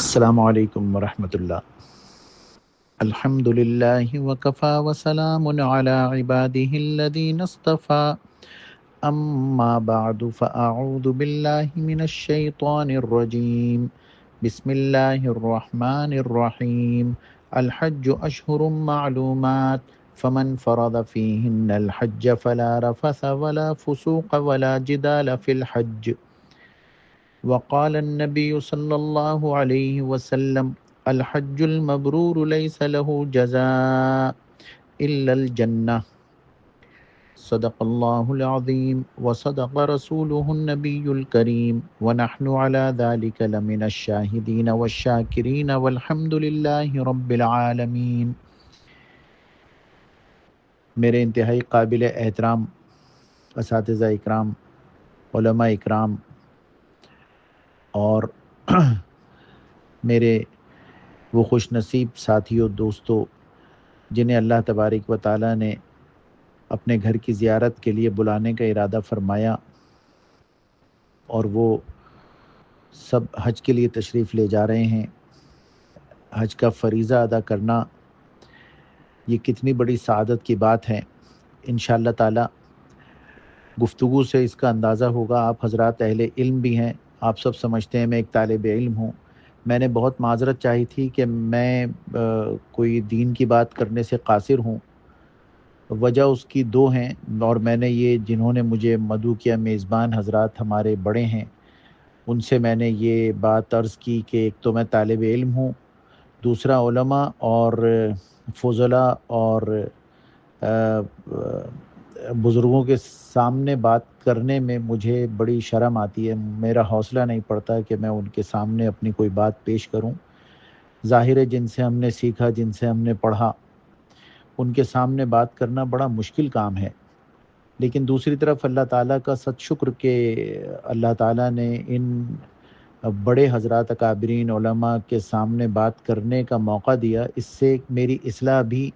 السلام علیکم ورحمۃ اللہ۔ الحمد للہ وکفا وسلام علی عبادہ الذین اصطفى اما بعد فاعوذ باللہ من الشیطان الرجیم بسم اللہ الرحمن الرحیم۔ الحج اشہر معلومات فمن فرض فیہن الحج فلا رفث ولا فسوق ولا جدال فی الحج۔ وقال النبی صلی اللہ علیہ وسلم الحج المبرور لیس له جزاء الا الجنہ۔ صدق اللہ العظیم وصدق رسولہ النبی الکریم ونحن علی ذلک لمن الشاہدین والشاکرین والحمد للہ رب العالمین۔ میرے انتہائی قابل احترام اساتذہ اکرام، علماء اکرام اور میرے وہ خوش نصیب ساتھیوں دوستوں جنہیں اللہ تبارک و تعالیٰ نے اپنے گھر کی زیارت کے لیے بلانے کا ارادہ فرمایا اور وہ سب حج کے لیے تشریف لے جا رہے ہیں۔ حج کا فریضہ ادا کرنا یہ کتنی بڑی سعادت کی بات ہے۔ انشاءاللہ تعالیٰ گفتگو سے اس کا اندازہ ہوگا۔ آپ حضرات اہل علم بھی ہیں، آپ سب سمجھتے ہیں میں ایک طالب علم ہوں۔ میں نے بہت معذرت چاہی تھی کہ میں کوئی دین کی بات کرنے سے قاصر ہوں۔ وجہ اس کی دو ہیں، اور میں نے یہ جنہوں نے مجھے مدعو کیا میزبان حضرات ہمارے بڑے ہیں، ان سے میں نے یہ بات عرض کی کہ ایک تو میں طالب علم ہوں، دوسرا علماء اور فضلاء اور بزرگوں کے سامنے بات کرنے میں مجھے بڑی شرم آتی ہے۔ میرا حوصلہ نہیں پڑتا کہ میں ان کے سامنے اپنی کوئی بات پیش کروں۔ ظاہر ہے جن سے ہم نے سیکھا، جن سے ہم نے پڑھا، ان کے سامنے بات کرنا بڑا مشکل کام ہے۔ لیکن دوسری طرف اللہ تعالیٰ کا ست شکر کہ اللہ تعالیٰ نے ان بڑے حضرات اکابرین علماء کے سامنے بات کرنے کا موقع دیا۔ اس سے میری اصلاح بھی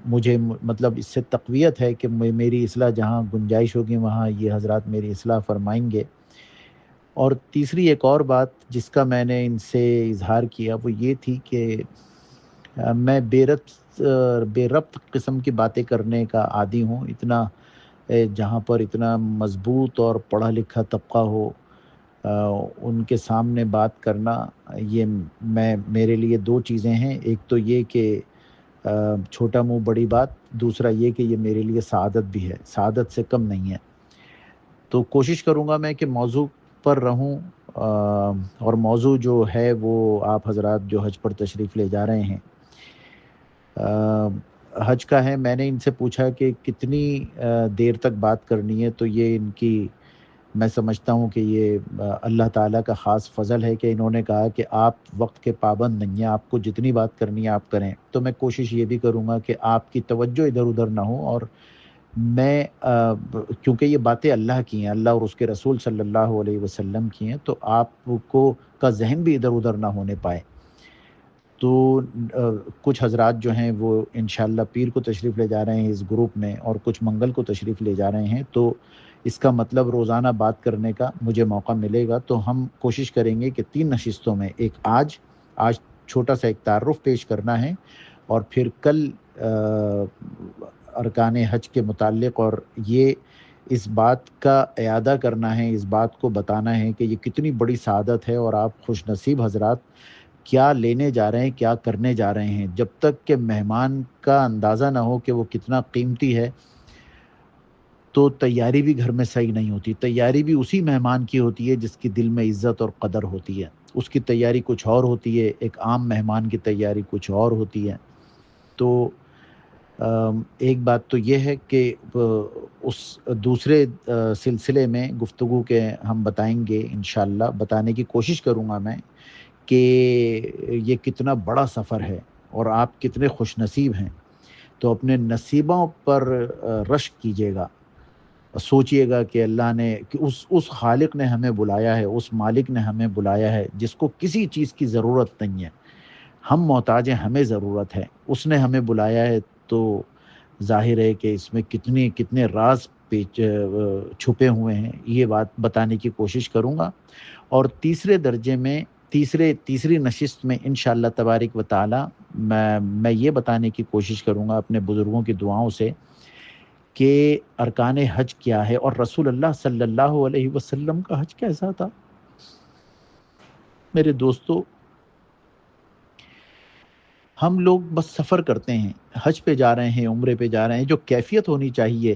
مجھے مطلب اس سے تقویت ہے کہ میری اصلاح جہاں گنجائش ہوگی وہاں یہ حضرات میری اصلاح فرمائیں گے۔ اور تیسری ایک اور بات جس کا میں نے ان سے اظہار کیا وہ یہ تھی کہ میں بے ربط قسم کی باتیں کرنے کا عادی ہوں۔ اتنا جہاں پر اتنا مضبوط اور پڑھا لکھا طبقہ ہو ان کے سامنے بات کرنا، یہ میرے لیے دو چیزیں ہیں۔ ایک تو یہ کہ چھوٹا منہ بڑی بات، دوسرا یہ کہ یہ میرے لیے سعادت بھی ہے، سعادت سے کم نہیں ہے۔ تو کوشش کروں گا میں کہ موضوع پر رہوں، اور موضوع جو ہے وہ آپ حضرات جو حج پر تشریف لے جا رہے ہیں حج کا ہے۔ میں نے ان سے پوچھا کہ کتنی دیر تک بات کرنی ہے، تو یہ ان کی میں سمجھتا ہوں کہ یہ اللہ تعالیٰ کا خاص فضل ہے کہ انہوں نے کہا کہ آپ وقت کے پابند نہیں ہیں، آپ کو جتنی بات کرنی ہے آپ کریں۔ تو میں کوشش یہ بھی کروں گا کہ آپ کی توجہ ادھر ادھر نہ ہو، اور میں کیونکہ یہ باتیں اللہ کی ہیں، اللہ اور اس کے رسول صلی اللہ علیہ وسلم کی ہیں، تو آپ کو کا ذہن بھی ادھر ادھر نہ ہونے پائے۔ تو کچھ حضرات جو ہیں وہ انشاءاللہ پیر کو تشریف لے جا رہے ہیں اس گروپ میں، اور کچھ منگل کو تشریف لے جا رہے ہیں، تو اس کا مطلب روزانہ بات کرنے کا مجھے موقع ملے گا۔ تو ہم کوشش کریں گے کہ 3 نشستوں میں، ایک آج چھوٹا سا ایک تعارف پیش کرنا ہے، اور پھر کل ارکان حج کے متعلق، اور یہ اس بات کا اعادہ کرنا ہے، اس بات کو بتانا ہے کہ یہ کتنی بڑی سعادت ہے، اور آپ خوش نصیب حضرات کیا لینے جا رہے ہیں، کیا کرنے جا رہے ہیں۔ جب تک کہ مہمان کا اندازہ نہ ہو کہ وہ کتنا قیمتی ہے، تو تیاری بھی گھر میں صحیح نہیں ہوتی۔ تیاری بھی اسی مہمان کی ہوتی ہے جس کی دل میں عزت اور قدر ہوتی ہے، اس کی تیاری کچھ اور ہوتی ہے، ایک عام مہمان کی تیاری کچھ اور ہوتی ہے۔ تو ایک بات تو یہ ہے کہ اس دوسرے سلسلے میں گفتگو کے ہم بتائیں گے، انشاءاللہ بتانے کی کوشش کروں گا میں کہ یہ کتنا بڑا سفر ہے اور آپ کتنے خوش نصیب ہیں۔ تو اپنے نصیبوں پر رشک کیجیے گا، سوچئے گا کہ اللہ نے کہ اس خالق نے ہمیں بلایا ہے، اس مالک نے ہمیں بلایا ہے جس کو کسی چیز کی ضرورت نہیں ہے۔ ہم محتاج ہیں، ہمیں ضرورت ہے، اس نے ہمیں بلایا ہے۔ تو ظاہر ہے کہ اس میں کتنے راز چھپے ہوئے ہیں، یہ بات بتانے کی کوشش کروں گا۔ اور تیسرے درجے میں تیسری نشست میں انشاءاللہ تبارک و تعالی میں یہ بتانے کی کوشش کروں گا اپنے بزرگوں کی دعاؤں سے کہ ارکان حج کیا ہے اور رسول اللہ صلی اللہ علیہ وسلم کا حج کیسا تھا۔ میرے دوستو، ہم لوگ بس سفر کرتے ہیں، حج پہ جا رہے ہیں، عمرے پہ جا رہے ہیں، جو کیفیت ہونی چاہیے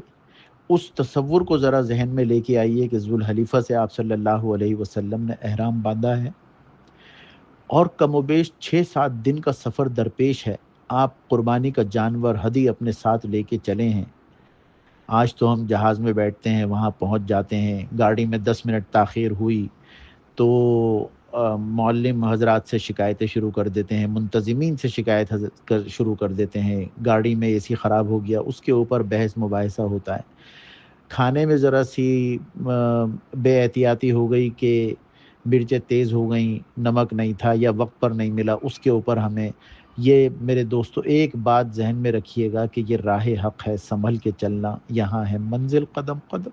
اس تصور کو ذرا ذہن میں لے کے آئیے کہ ذوالحلیفہ سے آپ صلی اللہ علیہ وسلم نے احرام باندھا ہے اور کم و بیش 6-7 دن کا سفر درپیش ہے۔ آپ قربانی کا جانور ہدی اپنے ساتھ لے کے چلے ہیں۔ آج تو ہم جہاز میں بیٹھتے ہیں، وہاں پہنچ جاتے ہیں، گاڑی میں 10 منٹ تاخیر ہوئی تو معلم حضرات سے شکایتیں شروع کر دیتے ہیں، منتظمین سے شروع کر دیتے ہیں، گاڑی میں اے سی خراب ہو گیا، اس کے اوپر بحث مباحثہ ہوتا ہے۔ کھانے میں ذرا سی بے احتیاطی ہو گئی کہ مرچیں تیز ہو گئیں، نمک نہیں تھا یا وقت پر نہیں ملا، اس کے اوپر ہمیں یہ میرے دوستو ایک بات ذہن میں رکھیے گا کہ یہ راہ حق ہے، سنبھل کے چلنا، یہاں ہے منزل قدم قدم۔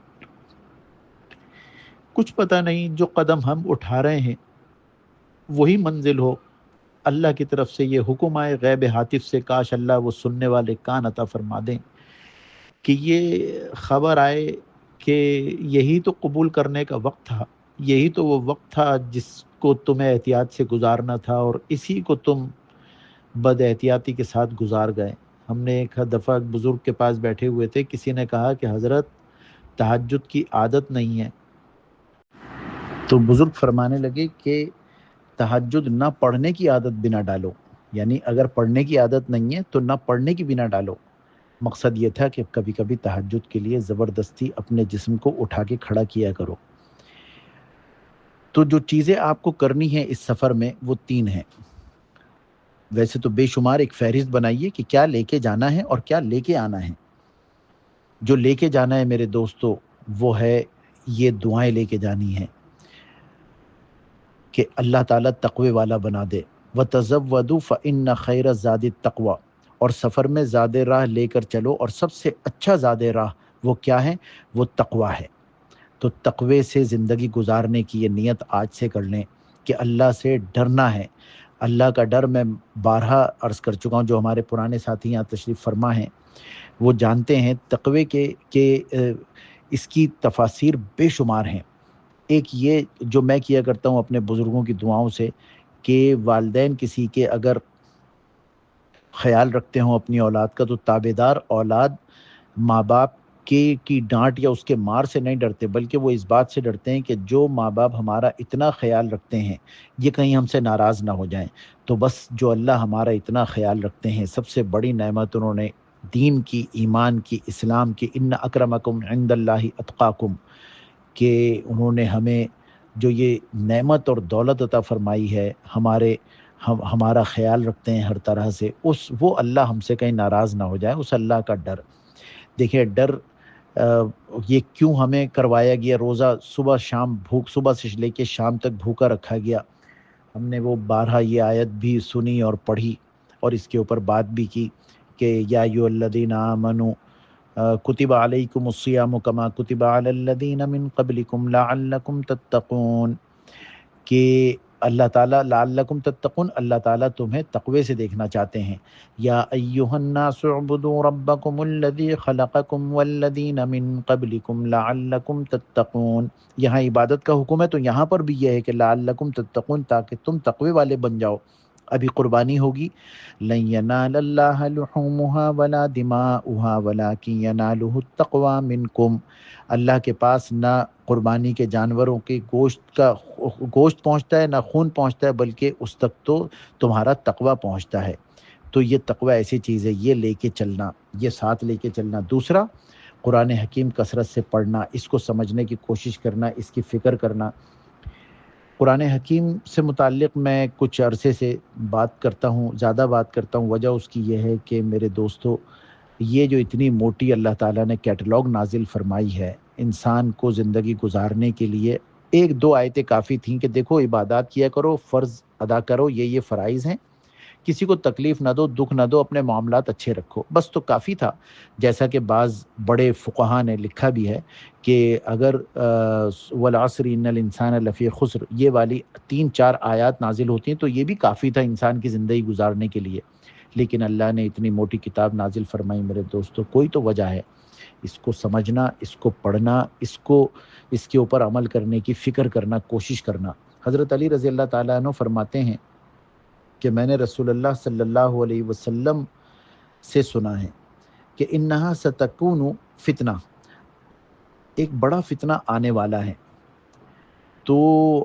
کچھ پتہ نہیں جو قدم ہم اٹھا رہے ہیں وہی منزل ہو۔ اللہ کی طرف سے یہ حکم آئے غیب ہاتف سے، کاش اللہ وہ سننے والے کان عطا فرما دیں کہ یہ خبر آئے کہ یہی تو قبول کرنے کا وقت تھا، یہی تو وہ وقت تھا جس کو تمہیں احتیاط سے گزارنا تھا اور اسی کو تم بد احتیاطی کے ساتھ گزار گئے۔ ہم نے ایک دفعہ بزرگ کے پاس بیٹھے ہوئے تھے، کسی نے کہا کہ حضرت تہجد کی عادت نہیں ہے، تو بزرگ فرمانے لگے کہ تہجد نہ پڑھنے کی عادت بنا ڈالو، یعنی اگر پڑھنے کی عادت نہیں ہے تو نہ پڑھنے کی بنا ڈالو۔ مقصد یہ تھا کہ کبھی کبھی تہجد کے لیے زبردستی اپنے جسم کو اٹھا کے کھڑا کیا کرو۔ تو جو چیزیں آپ کو کرنی ہیں اس سفر میں وہ 3 ہیں۔ ویسے تو بے شمار ایک فہرست بنائیے کہ کیا لے کے جانا ہے اور کیا لے کے آنا ہے۔ جو لے کے جانا ہے میرے دوستو وہ ہے یہ دعائیں لے کے جانی ہیں کہ اللہ تعالیٰ تقوی والا بنا دے۔ وَتَزَوَّدُوا فَإِنَّ خَيْرَ الزَّادِ التَّقْوَىٰ، اور سفر میں زاد راہ لے کر چلو اور سب سے اچھا زاد راہ وہ کیا ہے؟ وہ تقوی ہے۔ تو تقوی سے زندگی گزارنے کی یہ نیت آج سے کر لیں کہ اللہ سے ڈرنا ہے۔ اللہ کا ڈر میں بارہا عرض کر چکا ہوں، جو ہمارے پرانے ساتھی یہاں تشریف فرما ہیں وہ جانتے ہیں تقوی کے اس کی تفاسیر بے شمار ہیں۔ ایک یہ جو میں کیا کرتا ہوں اپنے بزرگوں کی دعاؤں سے کہ والدین کسی کے اگر خیال رکھتے ہوں اپنی اولاد کا تو تابعدار اولاد ماں باپ کی ڈانٹ یا اس کے مار سے نہیں ڈرتے، بلکہ وہ اس بات سے ڈرتے ہیں کہ جو ماں باپ ہمارا اتنا خیال رکھتے ہیں یہ کہیں ہم سے ناراض نہ ہو جائیں۔ تو بس جو اللہ ہمارا اتنا خیال رکھتے ہیں، سب سے بڑی نعمت انہوں نے دین کی، ایمان کی، اسلام کی، ان اکرمکم عند اللہ اتقاکم، کہ انہوں نے ہمیں جو یہ نعمت اور دولت عطا فرمائی ہے، ہمارا خیال رکھتے ہیں ہر طرح سے، وہ اللہ ہم سے کہیں ناراض نہ ہو جائے، اس اللہ کا ڈر۔ دیکھیں ڈر یہ کیوں ہمیں کروایا گیا، روزہ صبح شام صبح سے لے کے شام تک بھوکا رکھا گیا۔ ہم نے وہ بارہا یہ آیت بھی سنی اور پڑھی اور اس کے اوپر بات بھی کی کہ یا ایھا الذین آمنوا کتب علیکم الصیام کما کتب علی الذین من قبلکم لعلکم تتقون، کہ اللہ تعالیٰ لعلکم تتقون، اللہ تعالیٰ تمہیں تقوی سے دیکھنا چاہتے ہیں۔ یا ایھا الناس اعبدوا ربکم الذی خلقکم والذین من قبلکم لعلکم تتقون، یہاں عبادت کا حکم ہے تو یہاں پر بھی یہ ہے کہ لعلکم تتقون، تاکہ تم تقوی والے بن جاؤ۔ ابھی قربانی ہوگی، لن ینال اللہ لحومها ولا دماؤها ولکن ینالہ التقوی منکم، اللہ کے پاس نہ قربانی کے جانوروں کے گوشت پہنچتا ہے، نہ خون پہنچتا ہے، بلکہ اس تک تو تمہارا تقوی پہنچتا ہے۔ تو یہ تقوی ایسی چیز ہے، یہ لے کے چلنا، یہ ساتھ لے کے چلنا۔ دوسرا، قرآن حکیم کثرت سے پڑھنا، اس کو سمجھنے کی کوشش کرنا، اس کی فکر کرنا۔ قرآن حکیم سے متعلق میں کچھ عرصے سے بات کرتا ہوں، زیادہ بات کرتا ہوں، وجہ اس کی یہ ہے کہ میرے دوستو یہ جو اتنی موٹی اللہ تعالیٰ نے کیٹلاگ نازل فرمائی ہے انسان کو زندگی گزارنے کے لیے، 1-2 آیتیں کافی تھیں کہ دیکھو عبادات کیا کرو، فرض ادا کرو، یہ فرائض ہیں، کسی کو تکلیف نہ دو، دکھ نہ دو، اپنے معاملات اچھے رکھو، بس تو کافی تھا۔ جیسا کہ بعض بڑے فقہا نے لکھا بھی ہے کہ اگر والعصر ان الانسان لفی خسر یہ والی 3-4 آیات نازل ہوتی ہیں تو یہ بھی کافی تھا انسان کی زندگی گزارنے کے لیے، لیکن اللہ نے اتنی موٹی کتاب نازل فرمائی میرے دوستو، کوئی تو وجہ ہے۔ اس کو سمجھنا، اس کو پڑھنا، اس کے اوپر عمل کرنے کی فکر کرنا، کوشش کرنا۔ حضرت علی رضی اللہ تعالیٰ عنہ فرماتے ہیں کہ میں نے رسول اللہ صلی اللہ علیہ وسلم سے سنا ہے کہ انہا ستکون فتنہ، ایک بڑا فتنہ آنے والا ہے۔ تو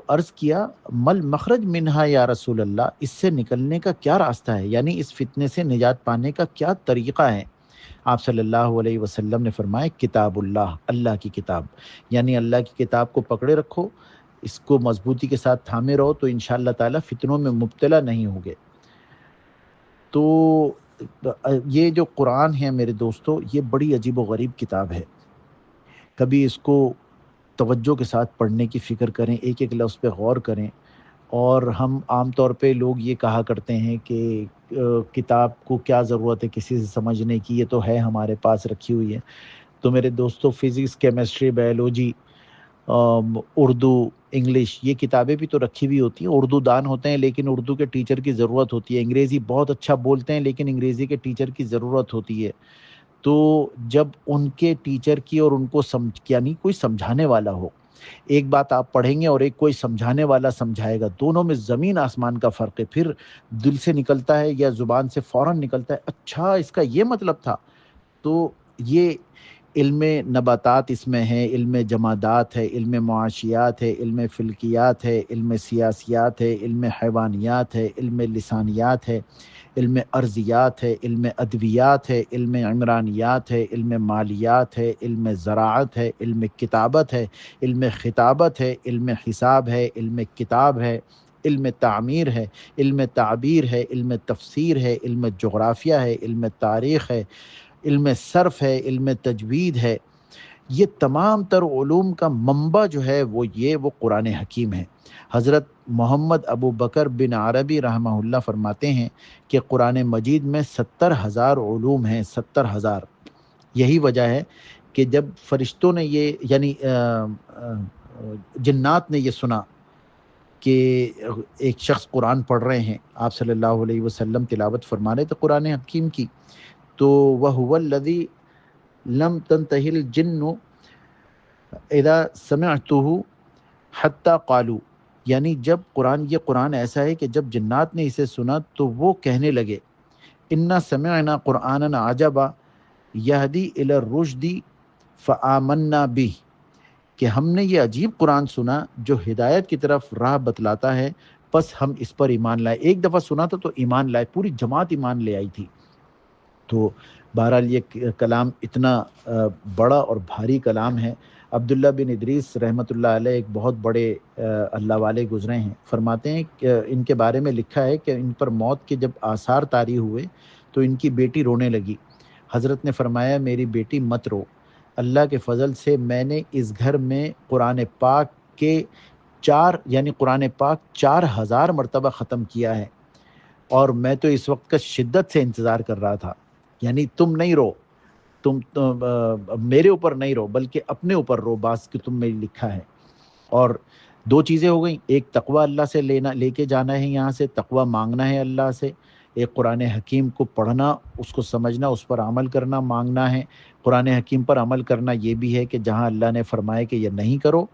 عرض کیا مل مخرج منہا یا رسول اللہ، اس سے نکلنے کا کیا راستہ ہے، یعنی اس فتنے سے نجات پانے کا کیا طریقہ ہے؟ آپ صلی اللہ علیہ وسلم نے فرمایا کتاب اللہ، اللہ کی کتاب، یعنی اللہ کی کتاب کو پکڑے رکھو، اس کو مضبوطی کے ساتھ تھامے رہو تو انشاءاللہ تعالی فتنوں میں مبتلا نہیں ہوگے۔ تو یہ جو قرآن ہے میرے دوستو، یہ بڑی عجیب و غریب کتاب ہے۔ کبھی اس کو توجہ کے ساتھ پڑھنے کی فکر کریں، ایک ایک لفظ پہ غور کریں۔ اور ہم عام طور پہ لوگ یہ کہا کرتے ہیں کہ کتاب کو کیا ضرورت ہے کسی سے سمجھنے کی، یہ تو ہے ہمارے پاس رکھی ہوئی ہے۔ تو میرے دوستو physics, chemistry, biology, Urdu, English, یہ کتابیں بھی تو رکھی ہوئی ہوتی ہیں۔ اردو دان ہوتے ہیں لیکن اردو کے ٹیچر کی ضرورت ہوتی ہے، انگریزی بہت اچھا بولتے ہیں لیکن انگریزی کے ٹیچر کی ضرورت ہوتی ہے۔ تو جب ان کے ٹیچر کی اور ان کو یعنی کوئی سمجھانے والا ہو، ایک بات آپ پڑھیں گے اور ایک کوئی سمجھانے والا سمجھائے گا، دونوں میں زمین آسمان کا فرق ہے۔ پھر دل سے نکلتا ہے یا زبان سے فوراً نکلتا ہے اچھا اس کا یہ مطلب تھا۔ تو یہ علم نباتات اس میں ہے، علم جمادات ہے، علم معاشیات ہے، علم فلکیات ہے، علم سیاسیات ہے، علم حیوانیات ہے، علم لسانیات ہے، علم ارضیات ہے، علم ادویات ہے، علم عمرانیات ہے، علم مالیات ہے، علم زراعت ہے، علم کتابت ہے، علم خطابت ہے، علم حساب ہے، علم کتاب ہے، علم تعمیر ہے، علم تعبیر ہے، علم تفسیر ہے، علم جغرافیہ ہے، علم تاریخ ہے، علم صرف ہے، علم تجوید ہے۔ یہ تمام تر علوم کا منبع جو ہے وہ قرآن حکیم ہے۔ حضرت محمد ابو بکر بن عربی رحمہ اللہ فرماتے ہیں کہ قرآن مجید میں 70,000 علوم ہیں، 70,000۔ یہی وجہ ہے کہ جب فرشتوں نے یہ یعنی جنات نے یہ سنا کہ ایک شخص قرآن پڑھ رہے ہیں، آپ صلی اللہ علیہ وسلم تلاوت فرما رہے تھے قرآن حکیم کی، تو وَهُوَ الَّذِي لَمْ تَنْتَهِ الْجِنُّ اذا سمعته حتی قالوا، یعنی جب یہ قرآن ایسا ہے کہ جب جنات نے اسے سنا تو وہ کہنے لگے انا سمعنا قرآنا عجبا یہدی الی الرشد فآمنا بہ، کہ ہم نے یہ عجیب قرآن سنا جو ہدایت کی طرف راہ بتلاتا ہے، پس ہم اس پر ایمان لائے۔ ایک دفعہ سنا تھا تو ایمان لائے، پوری جماعت ایمان لے آئی تھی۔ تو بہرحال یہ کلام اتنا بڑا اور بھاری کلام ہے۔ عبداللہ بن ادریس رحمۃ اللہ علیہ ایک بہت بڑے اللہ والے گزرے ہیں، فرماتے ہیں کہ ان کے بارے میں لکھا ہے کہ ان پر موت کے جب آثار طاری ہوئے تو ان کی بیٹی رونے لگی۔ حضرت نے فرمایا میری بیٹی مت رو، اللہ کے فضل سے میں نے اس گھر میں قرآن پاک کے قرآن پاک 4,000 مرتبہ ختم کیا ہے، اور میں تو اس وقت کا شدت سے انتظار کر رہا تھا۔ یعنی تم نہیں رو، تم میرے اوپر نہیں رو بلکہ اپنے اوپر رو، باس کہ تم میں لکھا ہے۔ اور 2 چیزیں ہو گئیں، ایک تقوی اللہ سے لے کے جانا ہے، یہاں سے تقوی مانگنا ہے اللہ سے، ایک قرآن حکیم کو پڑھنا، اس کو سمجھنا، اس پر عمل کرنا مانگنا ہے۔ قرآن حکیم پر عمل کرنا یہ بھی ہے کہ جہاں اللہ نے فرمایا کہ یہ نہیں کرو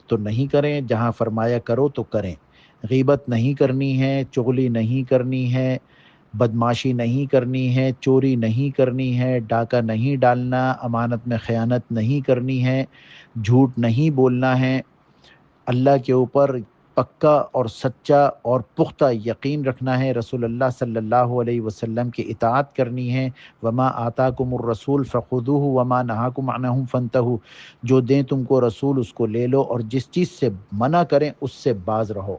تو نہیں کریں، جہاں فرمایا کرو تو کریں۔ غیبت نہیں کرنی ہے، چغلی نہیں کرنی ہے، بدماشی نہیں کرنی ہے، چوری نہیں کرنی ہے، ڈاکہ نہیں ڈالنا، امانت میں خیانت نہیں کرنی ہے، جھوٹ نہیں بولنا ہے، اللہ کے اوپر پکا اور سچا اور پختہ یقین رکھنا ہے، رسول اللہ صلی اللہ علیہ وسلم کی اطاعت کرنی ہے۔ وما آتاکم الرسول فخذوہ وما نہاکم عنہ فانتہوا، جو دیں تم کو رسول اس کو لے لو اور جس چیز سے منع کریں اس سے باز رہو۔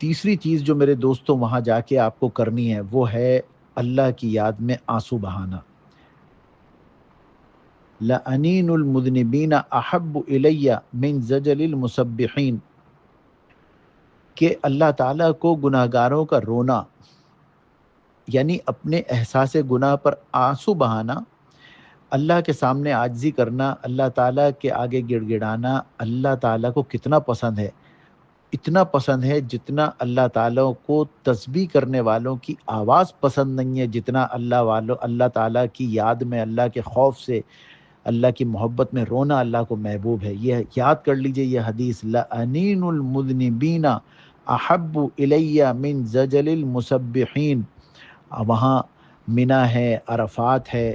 تیسری چیز جو میرے دوستوں وہاں جا کے آپ کو کرنی ہے وہ ہے اللہ کی یاد میں آنسو بہانا۔ لَأَنِینُ الْمُذْنِبِینَ أَحَبُّ إِلَيَّ مِنْ زَجَلِ الْمُسَبِّحِینَ، کہ اللہ تعالیٰ کو گناہگاروں کا رونا، یعنی اپنے احساس گناہ پر آنسو بہانا، اللہ کے سامنے عاجزی کرنا، اللہ تعالیٰ کے آگے گڑ گڑانا اللہ تعالیٰ کو کتنا پسند ہے، اتنا پسند ہے جتنا اللہ تعالیٰ کو تسبیح کرنے والوں کی آواز پسند نہیں ہے، جتنا اللہ تعالیٰ کی یاد میں، اللہ کے خوف سے، اللہ کی محبت میں رونا اللہ کو محبوب ہے۔ یہ یاد کر لیجئے یہ حدیث، لَأَنِینُ الْمُذْنِبِینَ احب الی من زجل المسبحین۔ وہاں منی ہے، عرفات ہے،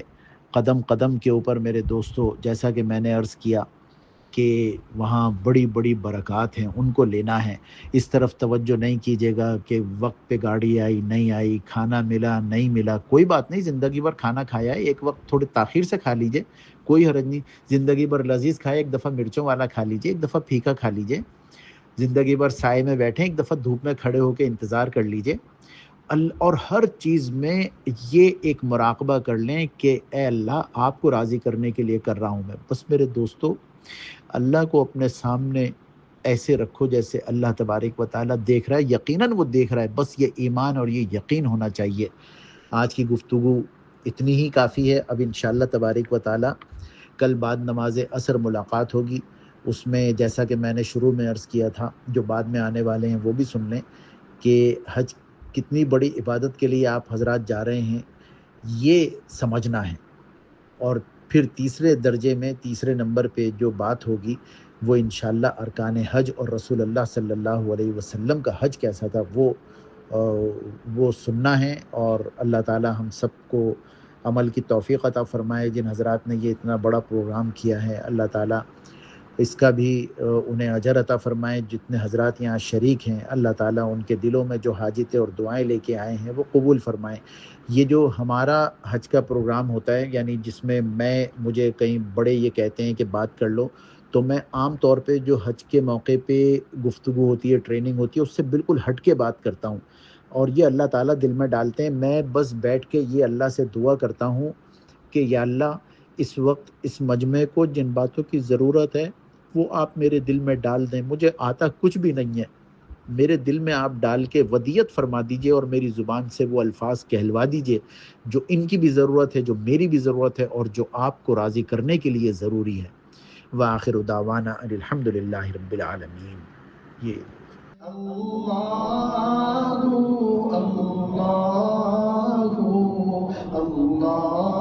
قدم قدم کے اوپر میرے دوستو، جیسا کہ میں نے عرض کیا کہ وہاں بڑی بڑی برکات ہیں، ان کو لینا ہے۔ اس طرف توجہ نہیں کیجیے گا کہ وقت پہ گاڑی آئی نہیں آئی، کھانا ملا نہیں ملا، کوئی بات نہیں، زندگی بھر کھانا کھایا ہے، ایک وقت تھوڑی تاخیر سے کھا لیجئے، کوئی حرج نہیں۔ زندگی بھر لذیذ کھائے، ایک دفعہ مرچوں والا کھا لیجئے، ایک دفعہ پھیکا کھا لیجئے۔ زندگی بھر سائے میں بیٹھیں، ایک دفعہ دھوپ میں کھڑے ہو کے انتظار کر لیجئے۔ اور ہر چیز میں یہ ایک مراقبہ کر لیں کہ اے اللہ، آپ کو راضی کرنے کے لیے کر رہا ہوں میں۔ بس میرے دوستو، اللہ کو اپنے سامنے ایسے رکھو جیسے اللہ تبارک و تعالیٰ دیکھ رہا ہے، یقیناً وہ دیکھ رہا ہے، بس یہ ایمان اور یہ یقین ہونا چاہیے۔ آج کی گفتگو اتنی ہی کافی ہے۔ اب انشاءاللہ تبارک و تعالیٰ کل بعد نماز عصر ملاقات ہوگی، اس میں جیسا کہ میں نے شروع میں عرض کیا تھا، جو بعد میں آنے والے ہیں وہ بھی سن لیں کہ حج کتنی بڑی عبادت کے لیے آپ حضرات جا رہے ہیں، یہ سمجھنا ہے۔ اور پھر تیسرے درجے میں، تیسرے نمبر پہ جو بات ہوگی وہ انشاءاللہ ارکان حج اور رسول اللہ صلی اللہ علیہ وسلم کا حج کیسا تھا وہ سننا ہے۔ اور اللہ تعالی ہم سب کو عمل کی توفیق عطا فرمائے۔ جن حضرات نے یہ اتنا بڑا پروگرام کیا ہے، اللہ تعالی اس کا بھی انہیں اجر عطا فرمائے۔ جتنے حضرات یہاں شریک ہیں، اللہ تعالیٰ ان کے دلوں میں جو حاجتیں اور دعائیں لے کے آئے ہیں وہ قبول فرمائیں۔ یہ جو ہمارا حج کا پروگرام ہوتا ہے، یعنی جس میں مجھے کئی بڑے یہ کہتے ہیں کہ بات کر لو، تو میں عام طور پہ جو حج کے موقع پہ گفتگو ہوتی ہے، ٹریننگ ہوتی ہے، اس سے بالکل ہٹ کے بات کرتا ہوں، اور یہ اللہ تعالیٰ دل میں ڈالتے ہیں۔ میں بس بیٹھ کے یہ اللہ سے دعا کرتا ہوں کہ یا اللہ، اس وقت اس مجمع کو جن باتوں کی ضرورت ہے وہ آپ میرے دل میں ڈال دیں۔ مجھے آتا کچھ بھی نہیں ہے، میرے دل میں آپ ڈال کے ودیت فرما دیجئے، اور میری زبان سے وہ الفاظ کہلوا دیجئے جو ان کی بھی ضرورت ہے، جو میری بھی ضرورت ہے، اور جو آپ کو راضی کرنے کے لیے ضروری ہے۔ وآخر دعوانا ان الحمدللہ رب العالمین۔ یہ اللہ اللہ اللہ